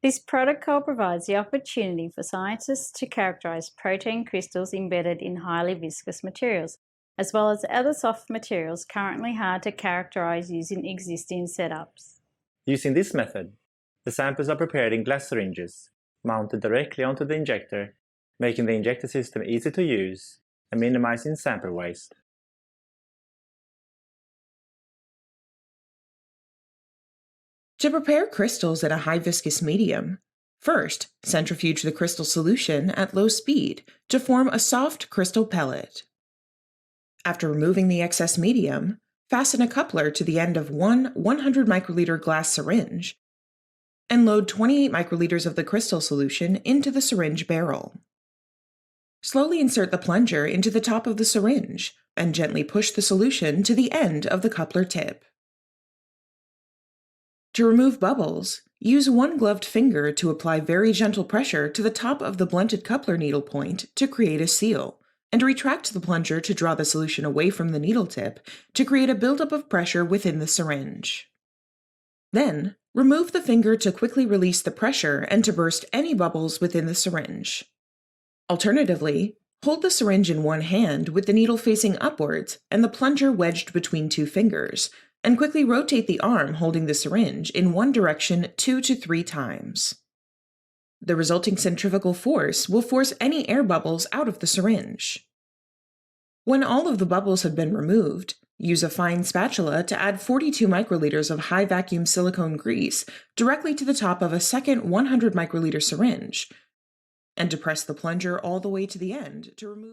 This protocol provides the opportunity for scientists to characterize protein crystals embedded in highly viscous materials, as well as other soft materials currently hard to characterize using existing setups. Using this method, the samples are prepared in glass syringes, mounted directly onto the injector, making the injector system easy to use and minimizing sample waste. To prepare crystals in a high viscous medium, first centrifuge the crystal solution at low speed to form a soft crystal pellet. After removing the excess medium, fasten a coupler to the end of one 100 microliter glass syringe and load 28 microliters of the crystal solution into the syringe barrel. Slowly insert the plunger into the top of the syringe and gently push the solution to the end of the coupler tip. To remove bubbles, use one gloved finger to apply very gentle pressure to the top of the blunted coupler needle point to create a seal, and retract the plunger to draw the solution away from the needle tip to create a buildup of pressure within the syringe. Then, remove the finger to quickly release the pressure and to burst any bubbles within the syringe. Alternatively, hold the syringe in one hand with the needle facing upwards and the plunger wedged between two fingers, and quickly rotate the arm holding the syringe in one direction 2 to 3 times. The resulting centrifugal force will force any air bubbles out of the syringe. When all of the bubbles have been removed, use a fine spatula to add 42 microliters of high vacuum silicone grease directly to the top of a second 100 microliter syringe, and depress the plunger all the way to the end to remove